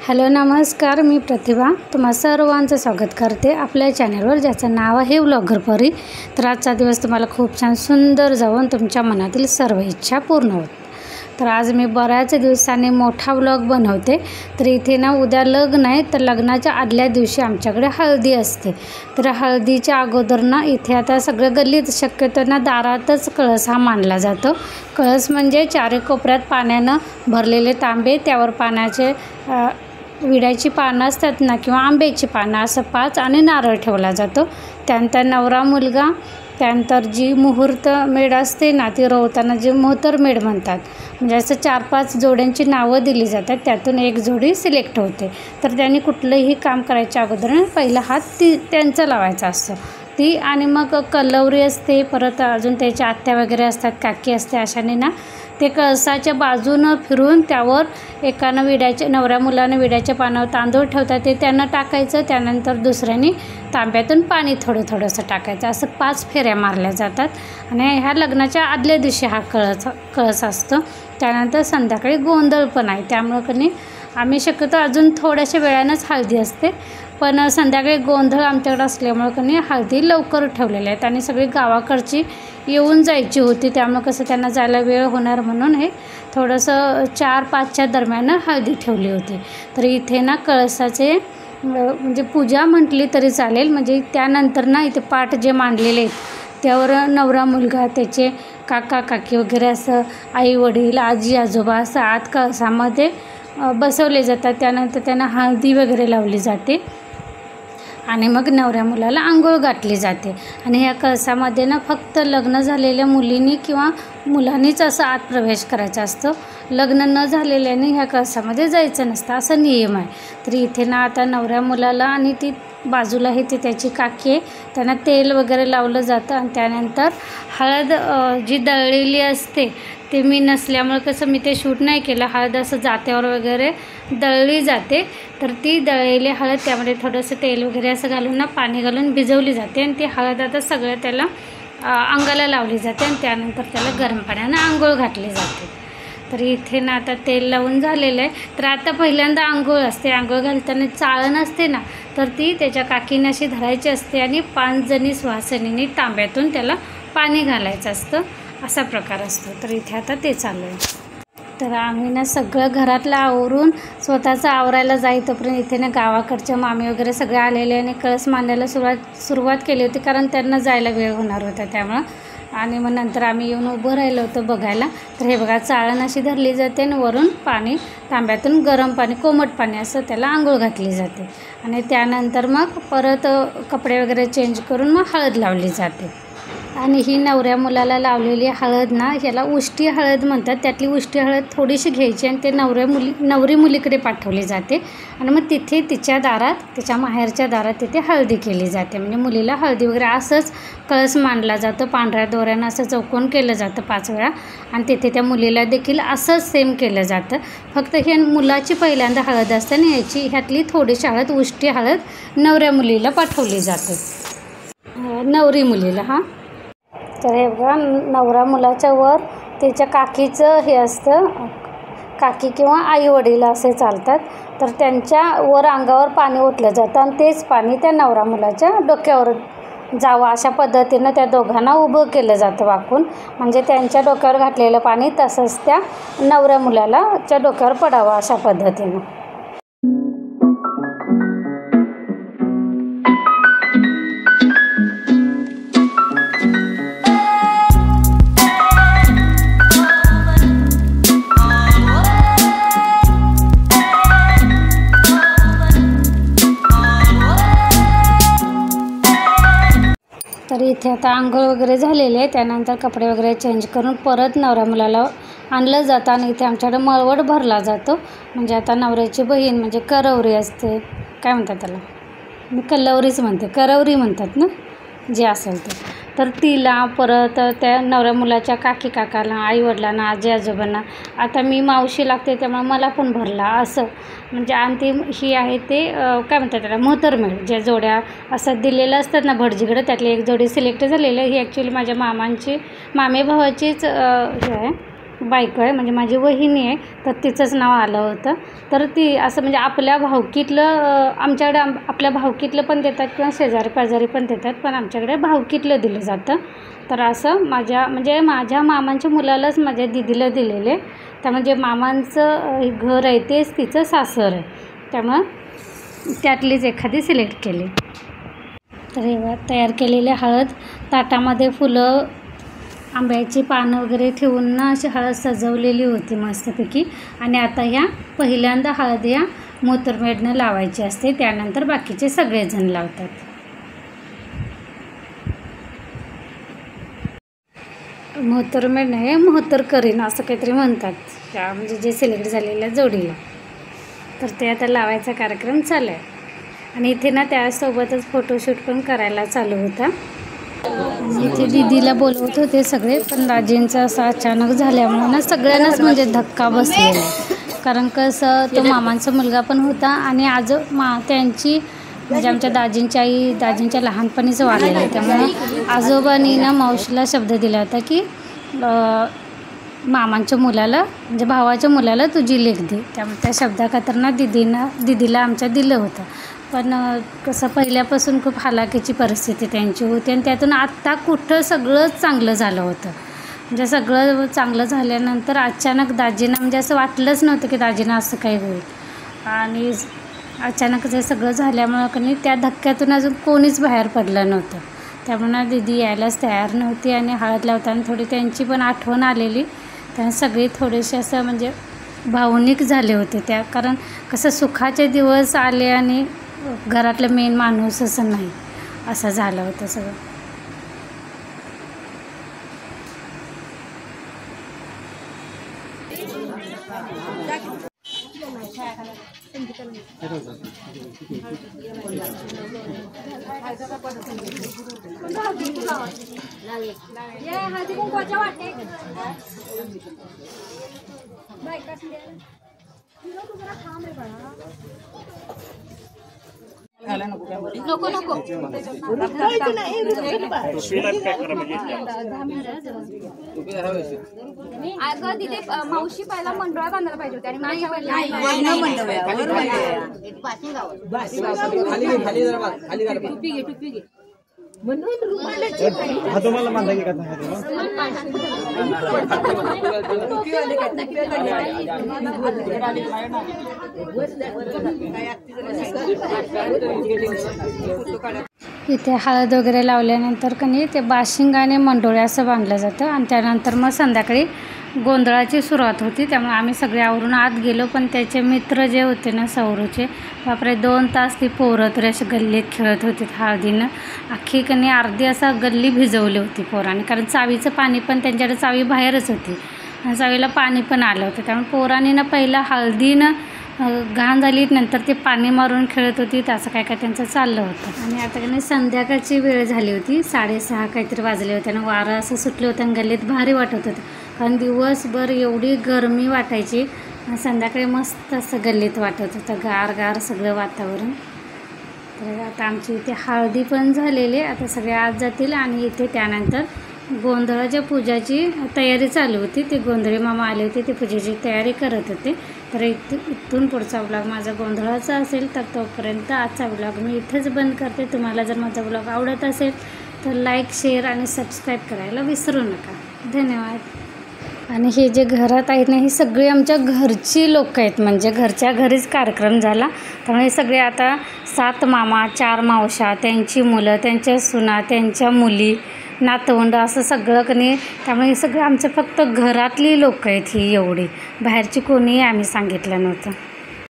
Hello नमस्कार, मी प्रतिभा तुम्हा सर्वांचं स्वागत करते आपल्या चॅनलवर, ज्याचं नाव आहे व्लॉगर परी। तर आजचा दिवस तुम्हाला खूप छान सुंदर जाऊन तुमच्या मनातील सर्व इच्छा पूर्ण होत। तर आज मी बऱ्याच दिवसांनी मोठा व्लॉग बनवते। तर इथे ना उद्या लग्न आहे, तर लग्नाच्या आदल्या दिवशी आमच्याकडे हळदी असते। तर हळदीच्या अगोदर ना इथे आता सगळं गल्लीत शक्यतो ना दारातच कळस हा मांडला जातो। कळस म्हणजे चारी कोपऱ्यात पाण्यानं भरलेले तांबे, त्यावर पाण्याचे विड्याची पानं असतात ना किंवा आंब्याची पानं असं 5 आणि नारळ ठेवला जातो। त्यानंतर नवरा मुलगा, त्यानंतर जी मुहूर्त मेढ असते ना ती रोवताना जी मोहतर मेढ म्हणतात, म्हणजे असं 4-5 जोड्यांची नावं दिली जातात, त्यातून एक जोडी सिलेक्ट होते। तर त्यांनी कुठलंही काम करायच्या अगोदर पहिला हात त्यांचा लावायचा असतो ती। आणि मग कल्लवरी असते, परत अजून त्याच्या आत्या वगैरे असतात, काकी असते, अशाने ना ते कळसाच्या बाजूनं फिरून त्यावर एकानं नवऱ्या मुलानं विड्याच्या पानावर तांदूळ ठेवतात, ते त्यांना टाकायचं। त्यानंतर दुसऱ्याने तांब्यातून पाणी थोडंसं टाकायचं, असं 5 फेऱ्या मारल्या जातात। आणि ह्या लग्नाच्या आदल्या दिवशी हा कळस असतो। त्यानंतर संध्याकाळी गोंधळ पण आहे, त्यामुळं आम्ही शक्यतो अजून थोड्याशा वेळानंच हळदी असते, पण संध्याकाळी गोंधळ आमच्याकडे असल्यामुळं हळदी लवकर ठेवलेल्या आहेत आणि सगळी गावाकडची येऊन जायची होती, त्यामुळं त्यांना जायला वेळ होणार म्हणून हे थोडंसं 4-5च्या दरम्यान हळदी ठेवली होती। तर इथे ना कळसाचे म्हणजे पूजा म्हटली तरी चालेल, म्हणजे त्यानंतर ना इथे पाट जे मांडलेले आहेत त्यावर नवरा मुलगा, त्याचे काका काकी वगैरे असं आई वडील आजी आजोबा असं आत कळसामध्ये बसवले जातात। त्यानंतर त्यांना हळदी वगैरे लावली जाते आणि मग नवऱ्या मुलाला आंघोळ घातली जाते। आणि ह्या कळसामध्ये ना फक्त लग्न झालेल्या मुलींनी किंवा मुलांनीच असं आत प्रवेश करायचा असतो, लग्न न झालेल्याने ह्या कळसामध्ये जायचं नसतं, असा नियम आहे। तर इथे ना आता नवऱ्या मुलाला आणि ती बाजूला आहे ती त्याची काकी आहे, त्यांना तेल वगैरे लावलं जातं। आणि त्यानंतर हळद जी दळलेली असते, ते मी नसल्यामुळं मी ते शूट नाही केलं, हळद असं जात्यावर वगैरे दळली जाते। तर ती दळलेली हळद त्यामध्ये थोडंसं तेल वगैरे असं घालून ना पाणी घालून भिजवली जाते आणि ती हळद आता सगळं त्याला अंगाला लावली जाते आणि त्यानंतर त्याला गरम पाण्यानं आंघोळ घातली जाते। तर इथे ना आता तेल लावून झालेलं आहे। तर आता पहिल्यांदा आंघोळ असते, आंघोळ घालताना चाळण असते ना, तर ती त्याच्या काकीने अशी धरायची असते आणि 5 जणी सुवासिनींनी तांब्यातून त्याला पाणी घालायचं असतं, असा प्रकार असतो। तर इथे आता ते चालू आहे। तर आम्ही ना सगळं घरातलं आवरून स्वतःचं आवरायला जाईतोपर्यंत इथे ना गावाकडच्या मामी वगैरे सगळे आलेले आणि कळस मांडायला सुरुवात केली होती, कारण त्यांना जायला वेळ होणार होता त्यामुळं। आणि मग नंतर आम्ही येऊन उभं राहिलो होतो बघायला। तर हे बघा, चाळण अशी धरली जाते आणि वरून पाणी तांब्यातून गरम पाणी, कोमट पाणी असं त्याला आंघोळ घातली जाते। आणि त्यानंतर मग परत कपडे वगैरे चेंज करून मग हळद लावली जाते। आणि ही नवऱ्या मुलाला लावलेली हळद ना, ह्याला उष्टी हळद म्हणतात। त्यातली उष्टी हळद थोडीशी घ्यायची आणि ते नवरी मुलीकडे पाठवली जाते आणि मग तिथे तिच्या दारात, त्याच्या माहेरच्या दारात तिथे हळदी केली जाते, म्हणजे मुलीला हळदी वगैरे। असंच कळस मांडला जातो, पांढऱ्या दोऱ्यानं असं चौकोन केलं जातं 5 वेळा आणि तिथे त्या मुलीला देखील असंच सेम केलं जातं। फक्त हे मुलाची पहिल्यांदा हळद असते आणि ह्यातली थोडीशी हळद, उष्टी हळद नवऱ्या मुलीला पाठवली जाते, नवरी मुलीला। तर हे बघा, नवरा मुलाच्या वर त्याच्या काकीचं हे असतं, काकी किंवा आई वडील असे चालतात, तर त्यांच्या वर अंगावर पाणी ओतलं जातं आणि तेच पाणी त्या नवरा मुलाच्या डोक्यावर जावं अशा पद्धतीनं त्या दोघांना उभं केलं जातं वाकून, म्हणजे त्यांच्या डोक्यावर घातलेलं पाणी तसंच त्या नवऱ्या मुलाच्या डोक्यावर पडावं अशा पद्धतीनं। तर इथे आता आंघोळ वगैरे झालेले आहे, त्यानंतर कपडे वगैरे चेंज करून परत नवऱ्या मुलाला आणलं जातं आणि इथे आमच्याकडे मळवट भरला जातो, म्हणजे आता नवऱ्याची बहीण म्हणजे करवरी असते, काय म्हणतात त्याला, मी कल्लवरीच म्हणते, करवरी म्हणतात ना जे असेल ते। तर तिला परत त्या नवऱ्या मुलाच्या काकी काकाला, आईवडिलांना, आजी आजोबांना, आता मी मावशी लागते त्यामुळे मला पण भरला असं, म्हणजे अंतिम ही आहे ते काय म्हणतात त्याला, मोहतरमेढ, ज्या जोड्या असं दिलेलं असतात ना भटजीकडे, त्यातली एक जोडी सिलेक्ट झालेली आहे। ही ॲक्च्युली माझ्या मामी भावाचीच हे आहे, बायको आहे म्हणजे माझी वहिनी आहे, तर तिचंच नाव आलं होतं. तर ती असं म्हणजे आपल्या भावकीतलं आमच्याकडे आपल्या भावकीतलं पण देतात किंवा शेजारी पाजारी पण देतात, पण आमच्याकडे भावकीतलं दिलं जातं. तर असं माझ्या मामांच्या मुलालाच माझ्या दीदीला दिलेले. त्यामुळे मामांचं घर आहे तेच तिचं सासर आहे, त्यामुळं त्यातलीच एखादी सिलेक्ट केली. तर हे तयार केलेले हळद ताटामध्ये फुलं, आंब्याची पानं वगैरे ठेवून ना अशी हळद सजवलेली होती मस्तपैकी. आणि आता ह्या पहिल्यांदा हळद या मोहतरमेढनं लावायची असते, त्यानंतर बाकीचे सगळेजण लावतात. मोहतरमेढ नाही, मोहतर करीन असं काहीतरी म्हणतात त्या म्हणजे जे सिलेक्ट झालेल्या जोडीला. तर ते आता लावायचा कार्यक्रम चालू आहे. आणि इथे ना त्यासोबतच फोटोशूट पण करायला चालू होता. आणि इथे दीदीला बोलवत होते सगळे, पण दाजींचं असं अचानक झाल्यामुळे ना सगळ्यांनाच म्हणजे धक्का बसलेला. कारण कसं तो मामांचा मुलगा पण होता आणि त्यांची म्हणजे आमच्या दाजींच्या आई दाजींच्या लहानपणीच वारलेलं आहे. त्यामुळे आजोबांनी ना मावशीला शब्द दिला होता की मामांच्या मुलाला म्हणजे भावाच्या मुलाला तुझी लेक दे. त्यामुळे त्या शब्दाखातर दीदीला आमच्या दिलं होतं. पण कसं पहिल्यापासून खूप हालाकीची परिस्थिती त्यांची होती आणि त्यातून आत्ता कुठं सगळंच चांगलं झालं होतं. म्हणजे सगळं चांगलं झाल्यानंतर अचानक दाजींना म्हणजे असं वाटलंच नव्हतं की दाजींना असं काही होईल. आणि अचानक जे सगळं झाल्यामुळं की त्या धक्क्यातून अजून कोणीच बाहेर पडलं नव्हतं. त्यामुळे दीदी यायलाच तयार नव्हती आणि हळद लावताना थोडी त्यांची पण आठवण आलेली. त्यामुळे सगळे थोडेसे असं म्हणजे भावनिक झाले होते त्या. कारण कसं सुखाचे दिवस आले आणि घरातलं मेन माणूस असं नाही, असं झालं होतं सगळं. नको अगं तिथे मावशी पहिला मंडळा बांधायला पाहिजे होती आणि तुम्हाला बांधा की इथे हळद वगैरे लावल्यानंतर कणी ते बाशिंग आणि मंडोळे असं बांधलं जातं. आणि त्यानंतर मग संध्याकाळी गोंधळाची सुरुवात होती. त्यामुळे आम्ही सगळे आवरून आत गेलो. पण त्याचे मित्र जे होते ना सौरूचे, बापरे 2 तास ती पोरं तर अशी गल्लीत खेळत होती हळदीनं. अख्खी कणी अर्धी असा गल्ली भिजवली होती पोरांनी. कारण चावीचं पाणी पण त्यांच्याकडे चावी बाहेरच होती आणि चावीला पाणी पण आलं होतं. त्यामुळे पोरांनी ना पहिला हळदीनं घाण झाली, नंतर ते पाणी मारून खेळत होती. असं काय काय त्यांचं चाललं होतं. आणि आता काही संध्याकाळची वेळ झाली होती, 6:30 काहीतरी वाजले होते आणि वारं असं सुटलं होतं आणि गल्लीत भारी वाटत होतं. कारण दिवसभर एवढी गरमी वाटायची, संध्याकाळी मस्त असं गल्लीत वाटत होतं, गार गार सगळं वातावरण. तर आता आमची इथे हळदी पण झालेली, आता सगळे आत जातील आणि इथे त्यानंतर गोंधळाच्या पूजाची तयारी चालू होती. ते गोंधळी मामा आले होते, ते पूजेची तयारी करत होते. तर इथून पुढचा ब्लॉग माझा गोंधळाचा असेल तर तोपर्यंत आजचा ब्लॉग मी इथेच बंद करते. तुम्हाला जर माझा ब्लॉग आवडत असेल तर लाईक, शेअर आणि सबस्क्राईब करायला विसरू नका. धन्यवाद. आणि हे जे घरात आहेत ना, ही सगळी आमच्या घरची लोक आहेत, म्हणजे घरच्या घरीच कार्यक्रम झाला. त्यामुळे सगळे आता 7 मामा, 4 मावशा, त्यांची मुलं, त्यांच्या सुना, त्यांच्या मुली, नातवंड असं सगळं कणी. त्यामुळे हे सगळं आमचं फक्त घरातली लोक आहेत ही एवढी, बाहेरची कोणीही आम्ही सांगितलं नव्हतं.